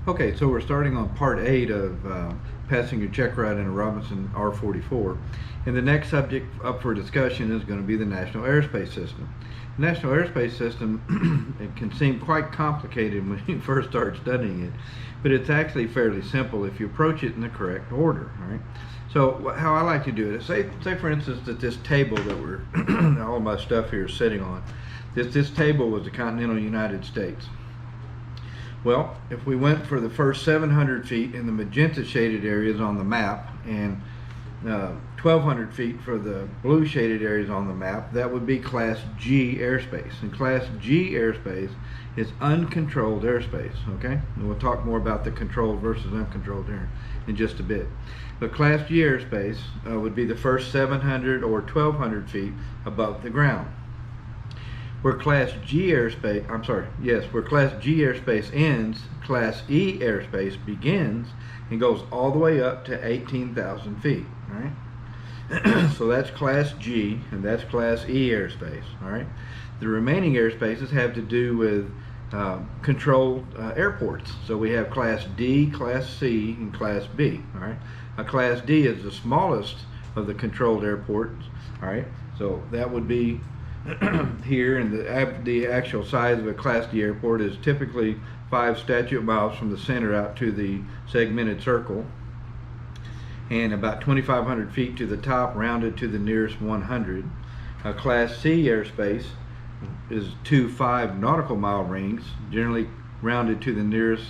Okay, so we're starting on part 8 of passing your Checkride in a Robinson R44. And the next subject up for discussion is going to be the National Airspace System. The National Airspace System, it can seem quite complicated when you first start studying it, but it's actually fairly simple if you approach it in the correct order. All right? So how I like to do it is, say for instance that this table that we're, all my stuff here is sitting on, this table was the continental United States. Well, if we went for the first 700 feet in the magenta shaded areas on the map and 1,200 feet for the blue shaded areas on the map, that would be Class G airspace. And Class G airspace is uncontrolled airspace, okay? And we'll talk more about the controlled versus uncontrolled here in just a bit. But Class G airspace would be the first 700 or 1,200 feet above the ground. Where Class G airspace, where Class G airspace ends, Class E airspace begins and goes all the way up to 18,000 feet, all right? So that's Class G and that's Class E airspace, all right? The remaining airspaces have to do with controlled airports. So we have Class D, Class C, and Class B, all right? Class D is the smallest of the controlled airports, all right? So that would be here, and the actual size of a Class D airport is typically 5 statute miles from the center out to the segmented circle, and about 2,500 feet to the top, rounded to the nearest 100. Class C airspace is 2 5 nautical mile rings, generally rounded to the nearest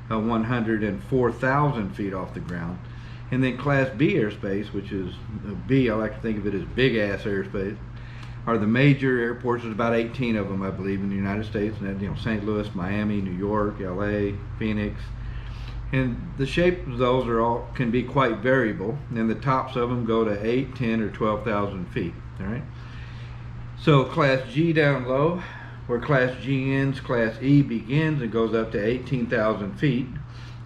100 and 4,000 feet off the ground. And then Class B airspace, which is B, I like to think of it as big ass airspace, are the major airports. There's about 18 of them, I believe, in the United States, and that, St. Louis, Miami, New York, LA, Phoenix. And the shape of those can be quite variable, and the tops of them go to 8, 10, or 12,000 feet. All right. So Class G down low, where Class G ends, Class E begins and goes up to 18,000 feet.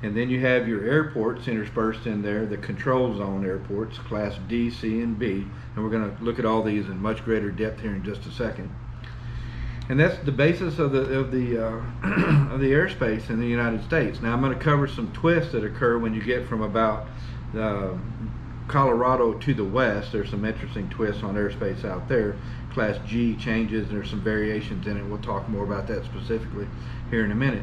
And then you have your airports interspersed in there, the control zone airports, Class D, C, and B. And we're going to look at all these in much greater depth here in just a second. And that's the basis of the airspace in the United States. Now I'm going to cover some twists that occur when you get from about Colorado to the west. There's some interesting twists on airspace out there. Class G changes, and there's some variations in it. We'll talk more about that specifically here in a minute.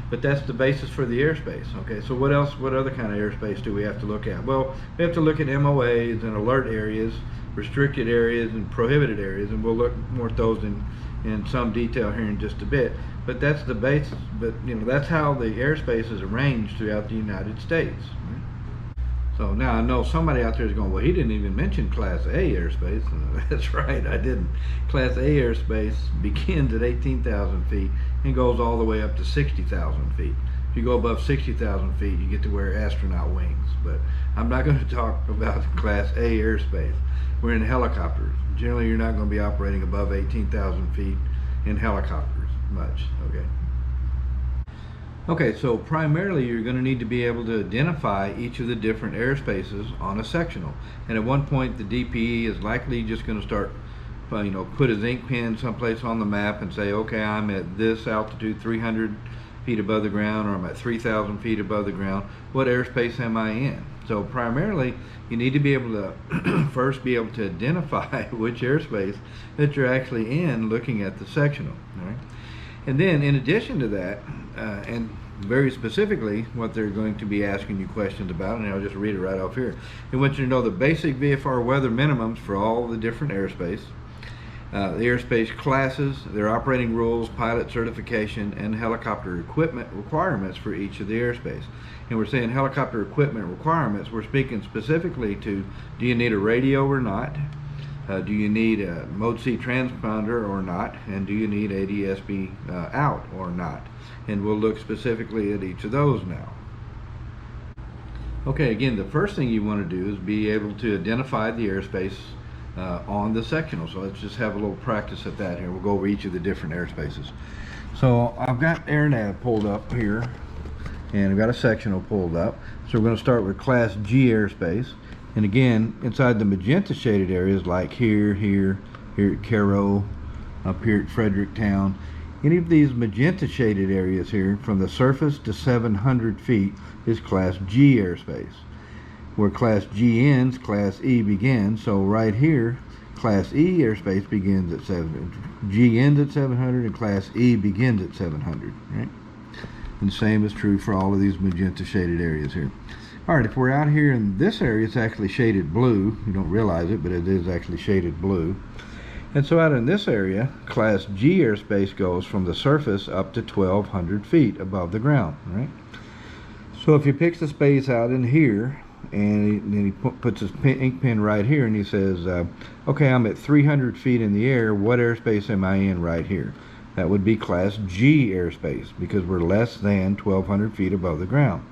But that's the basis for the airspace. Okay, so what other kind of airspace do we have to look at? Well, we have to look at MOAs and alert areas, restricted areas, and prohibited areas, and we'll look more at those in some detail here in just a bit. But that's the basis. But that's how the airspace is arranged throughout the United States. Right? So now I know somebody out there is going, well, he didn't even mention Class A airspace. That's right, I didn't. Class A airspace begins at 18,000 feet and goes all the way up to 60,000 feet. If you go above 60,000 feet, you get to wear astronaut wings. But I'm not going to talk about Class A airspace. We're in helicopters. Generally, you're not going to be operating above 18,000 feet in helicopters much, okay? Okay, so primarily you're going to need to be able to identify each of the different airspaces on a sectional. And at one point the DPE is likely just going to start, put his ink pen someplace on the map and say, okay, I'm at this altitude, 300 feet above the ground, or I'm at 3,000 feet above the ground. What airspace am I in? So primarily you need to be able to first be able to identify which airspace that you're actually in looking at the sectional. All right? And then in addition to that, and very specifically what they're going to be asking you questions about, and I'll just read it right off here. They want you to know the basic VFR weather minimums for all the different airspace, the airspace classes, their operating rules, pilot certification, and helicopter equipment requirements for each of the airspace. And we're saying helicopter equipment requirements, we're speaking specifically to, do you need a radio or not? Do you need a Mode C transponder or not? And do you need ADS-B out or not? And we'll look specifically at each of those now. Okay, again, the first thing you want to do is be able to identify the airspace on the sectional. So let's just have a little practice at that here. We'll go over each of the different airspaces. So I've got AirNav pulled up here, and I've got a sectional pulled up. So we're going to start with Class G airspace. And again, inside the magenta shaded areas like here at Cairo, up here at Fredericktown, Any of these magenta shaded areas here from the surface to 700 feet is Class G airspace. Where Class G ends, Class E begins. So right here, Class E airspace begins at 700. G ends at 700 and Class E begins at 700, right? And the same is true for all of these magenta shaded areas here. All right, if we're out here in this area, it's actually shaded blue. You don't realize it, but it is actually shaded blue. And so out in this area, Class G airspace goes from the surface up to 1,200 feet above the ground, right? So if he picks the space out in here, and then he puts his ink pen right here, and he says, okay, I'm at 300 feet in the air. What airspace am I in right here? That would be Class G airspace, because we're less than 1,200 feet above the ground.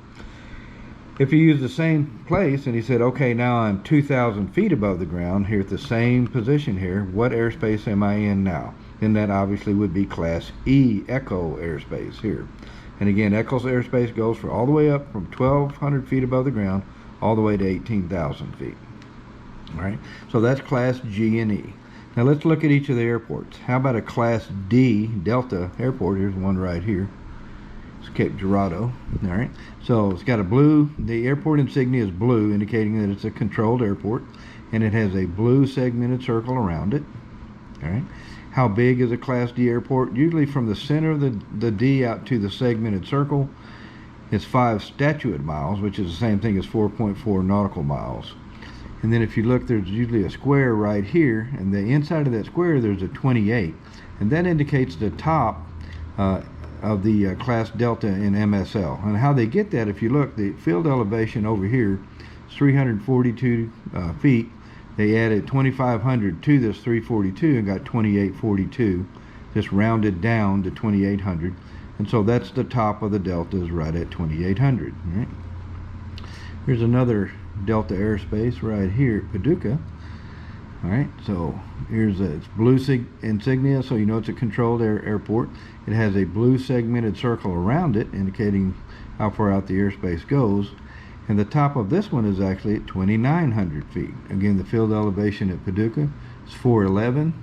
If you use the same place and he said, okay, now I'm 2,000 feet above the ground here at the same position here, what airspace am I in now? Then that obviously would be Class E Echo airspace here. And again, Echo's airspace goes for all the way up from 1,200 feet above the ground all the way to 18,000 feet. All right, so that's Class G and E. Now let's look at each of the airports. How about a Class D Delta airport? Here's one right here. Cape Girardeau. All right, so it's got a blue, the airport insignia is blue, indicating that it's a controlled airport, and it has a blue segmented circle around it. All right, how big is a Class D airport? Usually from the center of the D out to the segmented circle is 5 statute miles, which is the same thing as 4.4 nautical miles. And then if you look, there's usually a square right here, and the inside of that square there's a 28, and that indicates the top of the Class Delta in MSL. And how they get that, if you look, the field elevation over here is 342 feet. They added 2,500 to this 342 and got 2,842, just rounded down to 2,800. And so that's the top of the Delta, is right at 2,800. Right? Here's another Delta airspace right here at Paducah. All right, so here's it's blue insignia, so you know it's a controlled airport. It has a blue segmented circle around it, indicating how far out the airspace goes. And the top of this one is actually at 2,900 feet. Again, the field elevation at Paducah is 411.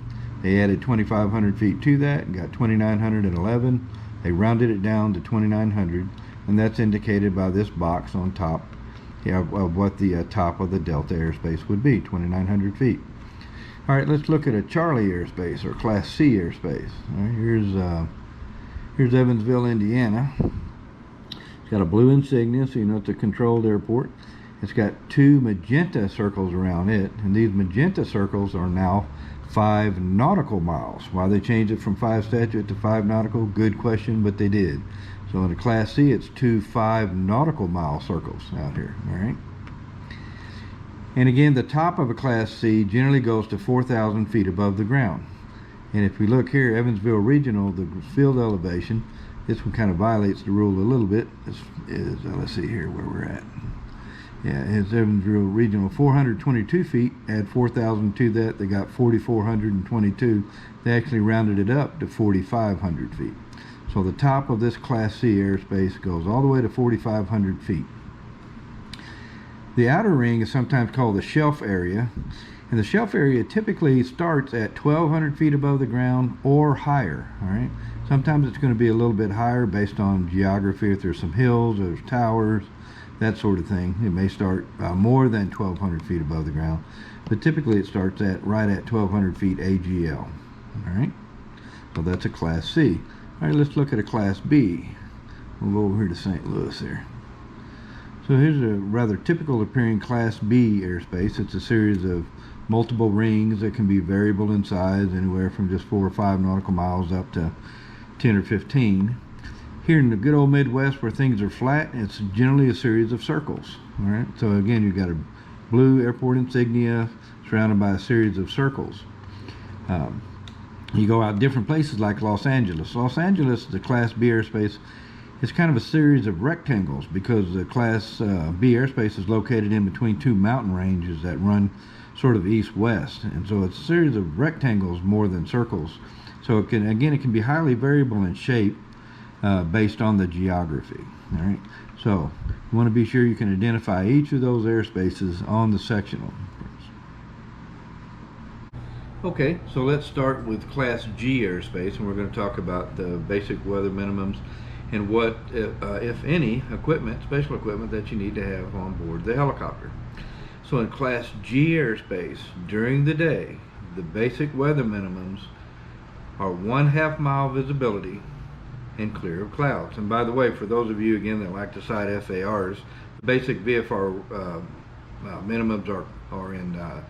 They added 2,500 feet to that and got 2,911. They rounded it down to 2,900, and that's indicated by this box on top of what the top of the Delta airspace would be, 2,900 feet. All right, let's look at a Charlie airspace, or Class C airspace. All right, here's Evansville, Indiana. It's got a blue insignia, so you know it's a controlled airport. It's got 2 magenta circles around it, and these magenta circles are now 5 nautical miles. Why they changed it from 5 statute to 5 nautical? Good question, but they did. So in a Class C, it's 2 5 nautical mile circles out here. All right. And again, the top of a Class C generally goes to 4,000 feet above the ground. And if we look here, Evansville Regional, the field elevation, this one kind of violates the rule a little bit. Let's see here where we're at. Yeah, it's Evansville Regional, 422 feet. Add 4,000 to that, they got 4,422. They actually rounded it up to 4,500 feet. So the top of this Class C airspace goes all the way to 4,500 feet. The outer ring is sometimes called the shelf area, and the shelf area typically starts at 1,200 feet above the ground or higher. All right. Sometimes it's going to be a little bit higher based on geography. If there's some hills, or there's towers, that sort of thing. It may start more than 1,200 feet above the ground, but typically it starts right at 1,200 feet AGL. All right. So that's a Class C. All right. Let's look at a Class B. We'll go over here to St. Louis here. So here's a rather typical appearing Class B airspace. It's a series of multiple rings that can be variable in size, anywhere from just 4 or 5 nautical miles up to 10 or 15. Here in the good old Midwest, where things are flat, it's generally a series of circles. All right. So again, you've got a blue airport insignia surrounded by a series of circles. You go out different places like Los Angeles. Los Angeles, the Class B airspace, it's kind of a series of rectangles, because the Class B airspace is located in between 2 mountain ranges that run sort of east-west, and so it's a series of rectangles more than circles. So it can be highly variable in shape based on the geography. All right. So you want to be sure you can identify each of those airspaces on the sectional. Okay, so let's start with Class G airspace, and we're going to talk about the basic weather minimums and what, if any, equipment, special equipment that you need to have on board the helicopter. So in Class G airspace, during the day, the basic weather minimums are 1/2 mile visibility and clear of clouds. And by the way, for those of you again that like to cite FARs, the basic VFR minimums are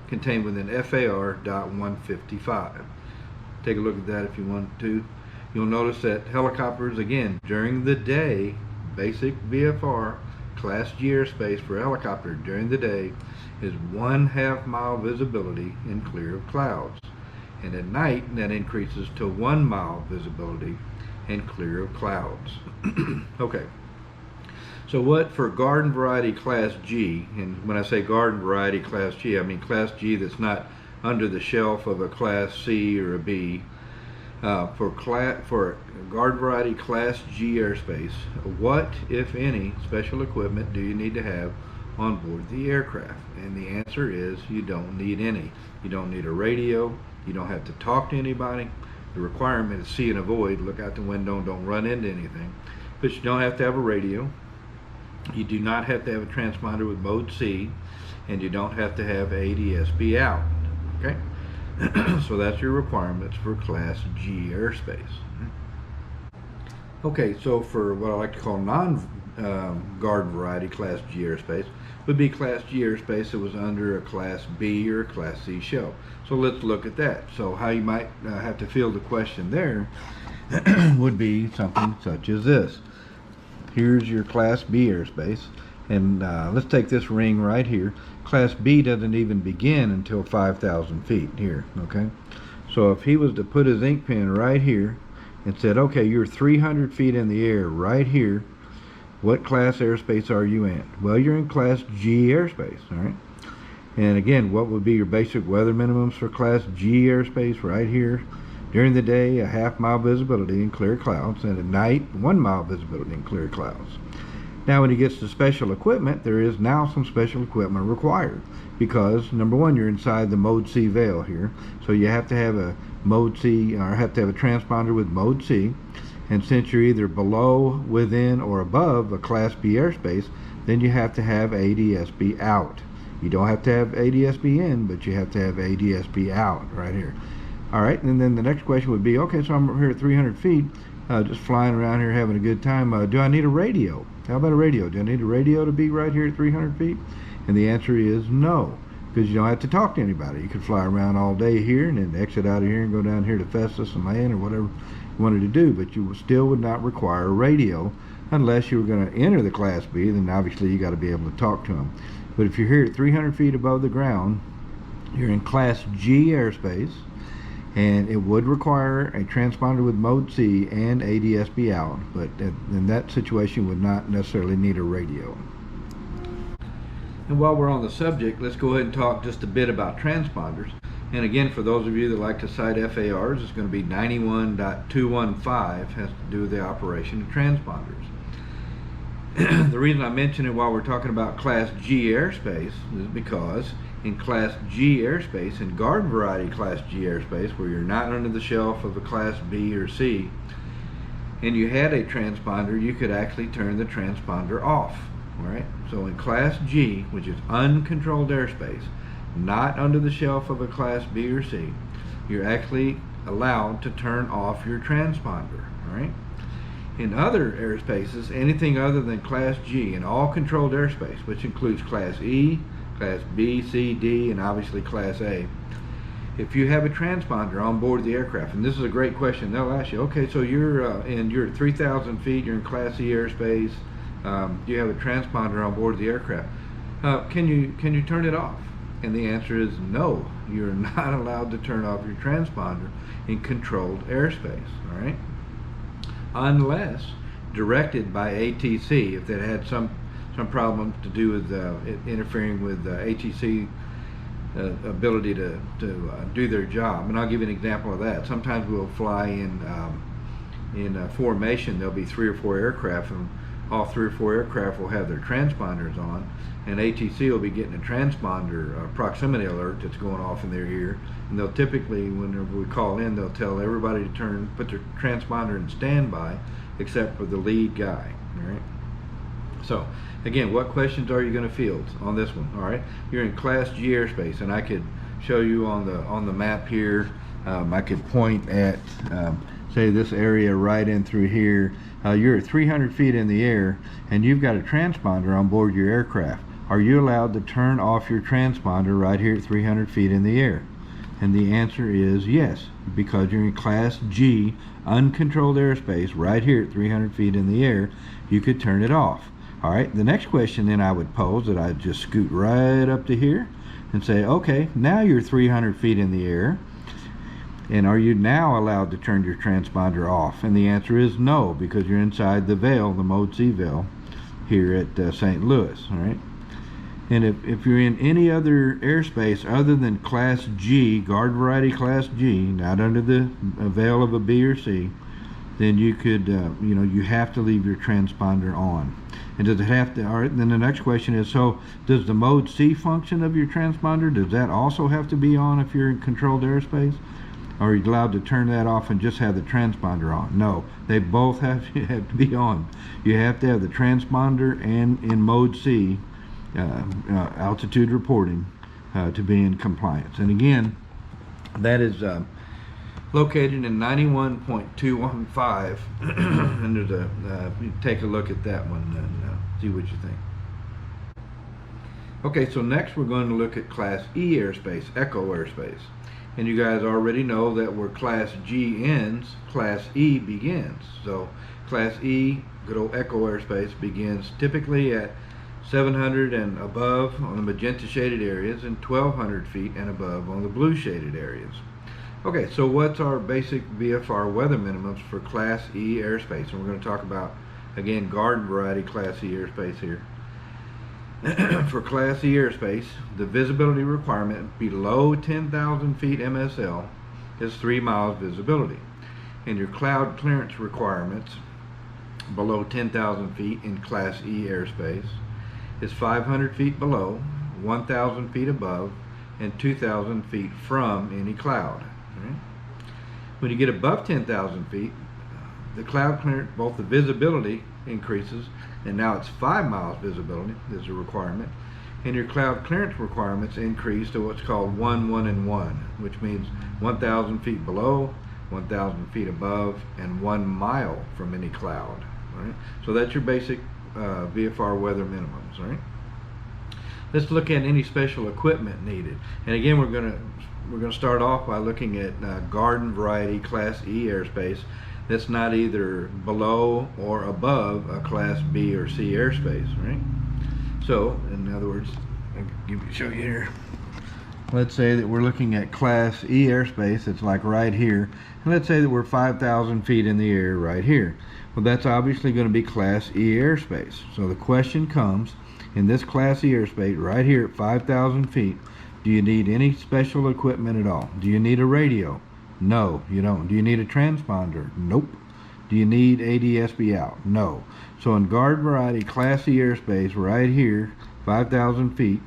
contained within FAR.155. Take a look at that if you want to. You'll notice that helicopters, again, during the day, basic VFR Class G airspace for a helicopter during the day is 1/2 mile visibility and clear of clouds. And at night, that increases to 1 mile visibility and clear of clouds. Okay. So what for garden variety Class G, and when I say garden variety Class G, I mean Class G that's not under the shelf of a Class C or a B. For garden variety Class G airspace, what, if any, special equipment do you need to have on board the aircraft? And the answer is you don't need any. You don't need a radio. You don't have to talk to anybody. The requirement is see and avoid. Look out the window and don't run into anything. But you don't have to have a radio. You do not have to have a transponder with mode C, and you don't have to have ADSB out. Okay, so that's your requirements for Class G airspace. Okay, so for what I like to call non-garden variety Class G airspace would be Class G airspace that was under a Class B or a Class C shell. So let's look at that. So how you might have to field the question there would be something such as this. Here's your Class B airspace, and let's take this ring right here. Class B doesn't even begin until 5,000 feet here, okay? So if he was to put his ink pen right here and said, okay, you're 300 feet in the air right here, what class airspace are you in? Well, you're in Class G airspace, all right? And again, what would be your basic weather minimums for Class G airspace right here? During the day, a 1/2 mile visibility and clear clouds, and at night, 1 mile visibility and clear clouds. Now, when he gets to special equipment, there is now some special equipment required because, number one, you're inside the Mode C veil here, so you have to have a Mode C, or have to have a transponder with Mode C, and since you're either below, within, or above a Class B airspace, then you have to have ADSB out. You don't have to have ADSB in, but you have to have ADSB out right here. All right, and then the next question would be, okay, so I'm here at 300 feet, just flying around here having a good time. Do I need a radio? How about a radio? Do I need a radio to be right here at 300 feet? And the answer is no, because you don't have to talk to anybody. You could fly around all day here and then exit out of here and go down here to Festus and land or whatever you wanted to do, but you still would not require a radio unless you were going to enter the Class B. Then obviously you got to be able to talk to them. But if you're here at 300 feet above the ground, you're in Class G airspace, and it would require a transponder with Mode C and ADSB out, but in that situation would not necessarily need a radio. And while we're on the subject, let's go ahead and talk just a bit about transponders. And again, for those of you that like to cite FARs, it's going to be 91.215 has to do with the operation of transponders. The reason I mention it while we're talking about Class G airspace is because in Class G airspace, in garden variety Class G airspace, where you're not under the shelf of a Class B or C, and you had a transponder, you could actually turn the transponder off. All right. So in Class G, which is uncontrolled airspace, not under the shelf of a Class B or C, you're actually allowed to turn off your transponder. All right. In other airspaces, anything other than Class G, in all controlled airspace, which includes Class E, Class B, C, D, and obviously Class A, if you have a transponder on board the aircraft, and this is a great question, they'll ask you, okay, so you're at 3,000 feet, you're in Class E airspace, you have a transponder on board the aircraft. Can you turn it off? And the answer is no. You're not allowed to turn off your transponder in controlled airspace. All right, unless directed by ATC. If that had some problem to do with interfering with ATC ability to do their job. And I'll give you an example of that. Sometimes we'll fly in formation. There'll be 3 or 4 aircraft, and all 3 or 4 aircraft will have their transponders on, and ATC will be getting a transponder proximity alert that's going off in their ear, and they'll typically, whenever we call in, they'll tell everybody to put their transponder in standby except for the lead guy. All right. So again, what questions are you going to field on this one? All right, you're in Class G airspace, and I could show you on the map here. I could point at say this area right in through here. You're at 300 feet in the air, and you've got a transponder on board your aircraft. Are you allowed to turn off your transponder right here at 300 feet in the air? And the answer is yes, because you're in Class G uncontrolled airspace right here at 300 feet in the air. You could turn it off. All right, the next question then I would pose, that I'd just scoot right up to here and say, okay, now you're 300 feet in the air, and are you now allowed to turn your transponder off? And the answer is no, because you're inside the veil, the Mode C veil, here at St. Louis. All right. And if you're in any other airspace other than Class G, Guard Variety Class G, not under the veil of a B or C, then you could, you have to leave your transponder on. And does it have to? All right. Then the next question is: so does the Mode C function of your transponder, does that also have to be on if you're in controlled airspace? Or are you allowed to turn that off and just have the transponder on? No, they both have to be on. You have to have the transponder and in Mode C, altitude reporting, to be in compliance. And again, that is located in 91.215, and there's you take a look at that one and see what you think. Okay, so next we're going to look at Class E airspace, Echo airspace. And you guys already know that where Class G ends, Class E begins. So Class E, good old Echo airspace, begins typically at 700 and above on the magenta shaded areas, and 1200 feet and above on the blue shaded areas. Okay, so what's our basic VFR weather minimums for Class E airspace? And we're going to talk about, again, garden variety Class E airspace here. For Class E airspace, the visibility requirement below 10,000 feet MSL is 3 miles visibility. And your cloud clearance requirements below 10,000 feet in Class E airspace is 500 feet below, 1,000 feet above, and 2,000 feet from any cloud. Right? When you get above 10,000 feet, the cloud clearance, both the visibility increases, and now it's 5 miles visibility is a requirement, and your cloud clearance requirements increase to what's called 1, 1, and 1, which means 1,000 feet below, 1,000 feet above, and 1 mile from any cloud. Right? So that's your basic VFR weather minimums. Right? Let's look at any special equipment needed. And again, we're going to start off by looking at garden variety Class E airspace that's not either below or above a Class B or C airspace, right? So, in other words, I'll show you here. Let's say that we're looking at Class E airspace, it's like right here, and let's say that we're 5,000 feet in the air right here. Well, that's obviously going to be Class E airspace. So the question comes, in this Class E airspace right here at 5,000 feet, do you need any special equipment at all? Do you need a radio? No, you don't. Do you need a transponder? Nope. Do you need ADS-B out? No. So in guard variety Class E airspace right here, 5,000 feet,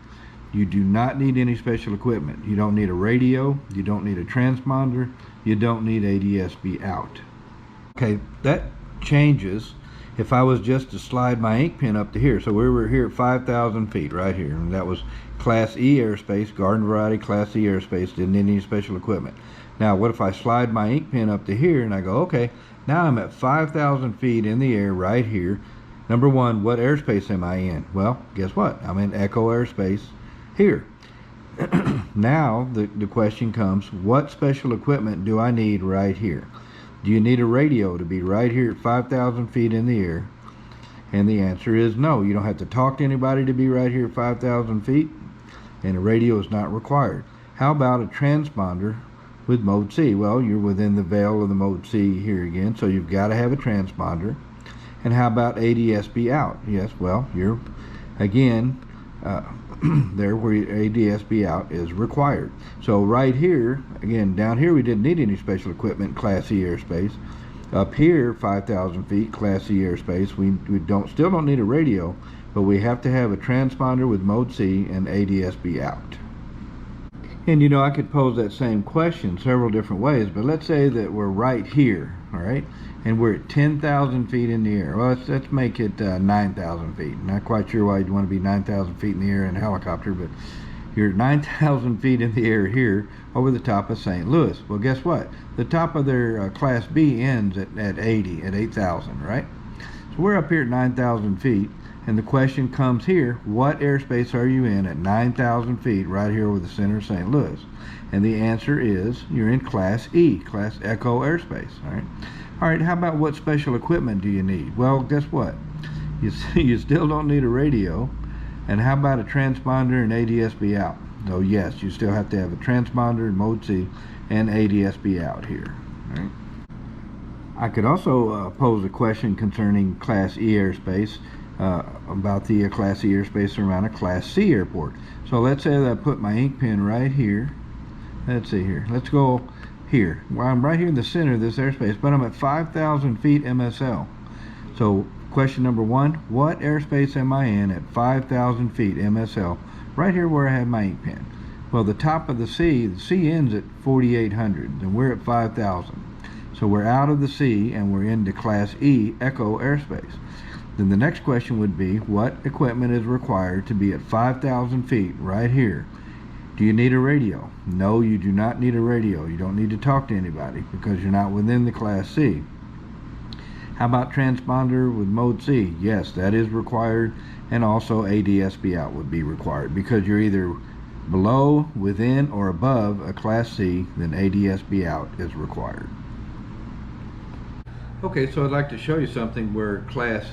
you do not need any special equipment. You don't need a radio, you don't need a transponder, you don't need ADS-B out. Okay, that changes if I was just to slide my ink pen up to here. So we were here at 5,000 feet right here, and that was Class E airspace, garden variety Class E airspace, didn't need any special equipment. Now what if I slide my ink pen up to here and I go, okay, now I'm at 5,000 feet in the air right here. Number one, what airspace am I in? Well, guess what? I'm in Echo airspace here. Now the question comes, what special equipment do I need right here? Do you need a radio to be right here at 5,000 feet in the air? And the answer is no. You don't have to talk to anybody to be right here at 5,000 feet, and a radio is not required. How about a transponder with Mode C? Well, you're within the veil of the Mode C here again, so you've got to have a transponder. And how about ADS-B out? Yes, well, you're again there where your ADS-B out is required. So right here, again, down here we didn't need any special equipment in Class E airspace. Up here, 5,000 feet, Class C airspace, we still don't need a radio, but we have to have a transponder with mode C and ADS-B out. And you know, I could pose that same question several different ways, but let's say that we're right here, all right, and we're at 10,000 feet in the air. Well, let's make it 9,000 feet. Not quite sure why you'd want to be 9,000 feet in the air in a helicopter, but you're 9,000 feet in the air here over the top of St. Louis. Well, guess what? The top of their Class B ends at 8,000, right? So we're up here at 9,000 feet, and the question comes here, what airspace are you in at 9,000 feet right here over the center of St. Louis? And the answer is you're in Class E, Class Echo airspace, all right? All right, how about what special equipment do you need? Well, guess what? You still don't need a radio. And how about a transponder and ADS-B out? So yes, you still have to have a transponder and mode C and ADS-B out here. Right? I could also pose a question concerning Class E airspace, about the Class E airspace around a Class C airport. So let's say that I put my ink pen right here. Let's see here. Let's go here. Well, I'm right here in the center of this airspace, but I'm at 5,000 feet MSL. So question number one, what airspace am I in at 5,000 feet MSL, right here where I have my ink pen? Well, the top of the C ends at 4,800, and we're at 5,000. So we're out of the C, and we're into Class E Echo airspace. Then the next question would be, what equipment is required to be at 5,000 feet right here? Do you need a radio? No, you do not need a radio. You don't need to talk to anybody because you're not within the Class C. How about transponder with mode C? Yes, that is required, and also ADS-B out would be required because you're either below, within, or above a Class C, then ADS-B out is required. Okay, so I'd like to show you something where Class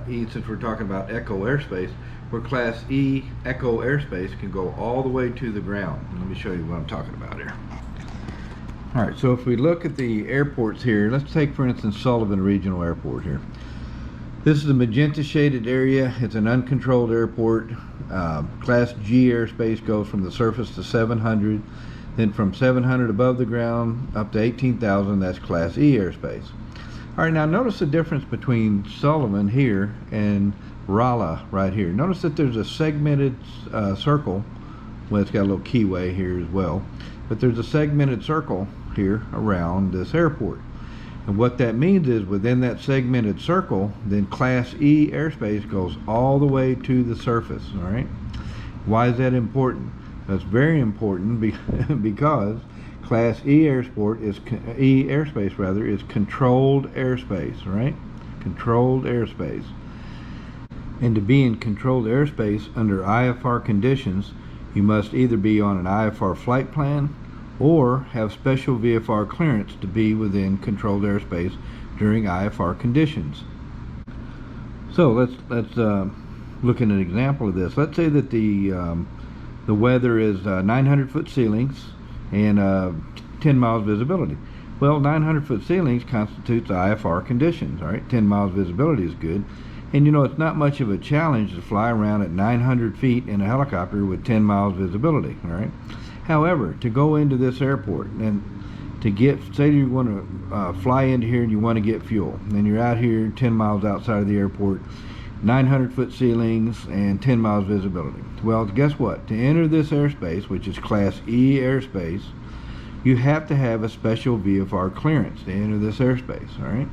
E, since we're talking about Echo airspace, where Class E Echo airspace can go all the way to the ground. Let me show you what I'm talking about here. Alright, so if we look at the airports here, let's take for instance Sullivan Regional Airport here. This is a magenta shaded area. It's an uncontrolled airport. Class G airspace goes from the surface to 700, then from 700 above the ground up to 18,000, that's Class E airspace. Alright, now notice the difference between Sullivan here and Rolla right here. Notice that there's a segmented circle. Well, it's got a little keyway here as well, but there's a segmented circle here around this airport. And what that means is within that segmented circle, then Class E airspace goes all the way to the surface. All right. Why is that important? That's very important because Class E airspace is controlled airspace, right? Controlled airspace. And to be in controlled airspace under IFR conditions, you must either be on an IFR flight plan or have special VFR clearance to be within controlled airspace during IFR conditions. So let's look at an example of this. Let's say that the weather is 900 foot ceilings and 10 miles visibility. Well, 900 foot ceilings constitutes IFR conditions, all right? 10 miles visibility is good. And you know, it's not much of a challenge to fly around at 900 feet in a helicopter with 10 miles visibility, all right? However, to go into this airport and to get, say you want to fly into here and you want to get fuel, and then you're out here 10 miles outside of the airport, 900 foot ceilings and 10 miles visibility. Well, guess what? To enter this airspace, which is Class E airspace, you have to have a special VFR clearance to enter this airspace, all right?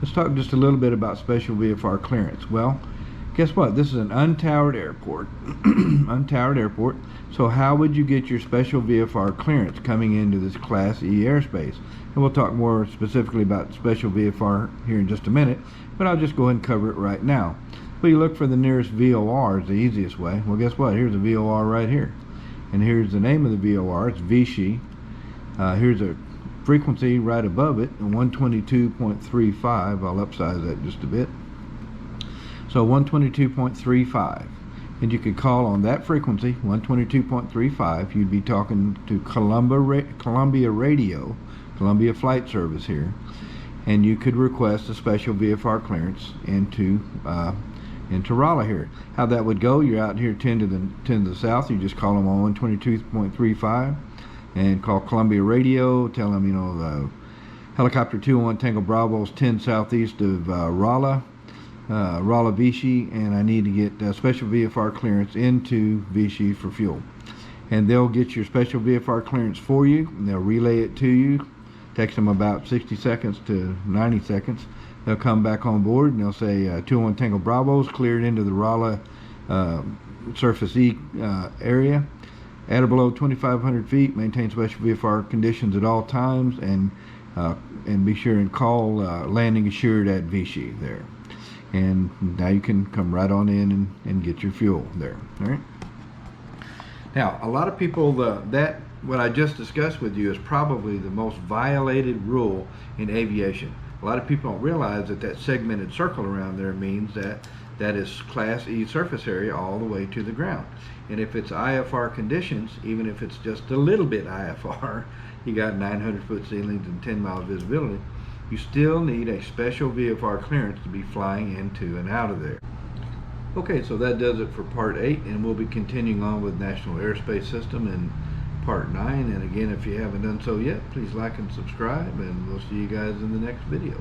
Let's talk just a little bit about special VFR clearance. Well, guess what? This is an untowered airport. Untowered airport. So how would you get your special VFR clearance coming into this Class E airspace? And we'll talk more specifically about special VFR here in just a minute, but I'll just go ahead and cover it right now. Well, you look for the nearest VOR is the easiest way. Well, guess what? Here's a VOR right here. And here's the name of the VOR. It's Vichy. Here's a frequency right above it, 122.35. I'll upsize that just a bit. So 122.35, and you could call on that frequency, 122.35. You'd be talking to Columbia Radio, Columbia Flight Service here, and you could request a special VFR clearance into Rolla here. How that would go? You're out here 10 to the south. You just call them on 122.35. And call Columbia Radio, tell them, you know, Helicopter 201 Tango Bravo is 10 southeast of Rolla, Vichy, and I need to get special VFR clearance into Vichy for fuel. And they'll get your special VFR clearance for you, and they'll relay it to you. Takes them about 60 seconds to 90 seconds. They'll come back on board and they'll say 201 Tango Bravo's cleared into the Rolla surface E area. At or below 2,500 feet, maintain special VFR conditions at all times, and be sure and call landing assured at Vichy there. And now you can come right on in and get your fuel there. All right. Now, a lot of people, what I just discussed with you is probably the most violated rule in aviation. A lot of people don't realize that segmented circle around there means that is Class E surface area all the way to the ground. And if it's IFR conditions, even if it's just a little bit IFR, you got 900-foot ceilings and 10-mile visibility, you still need a special VFR clearance to be flying into and out of there. Okay, so that does it for Part 8, and we'll be continuing on with National Airspace System in Part 9. And again, if you haven't done so yet, please like and subscribe, and we'll see you guys in the next video.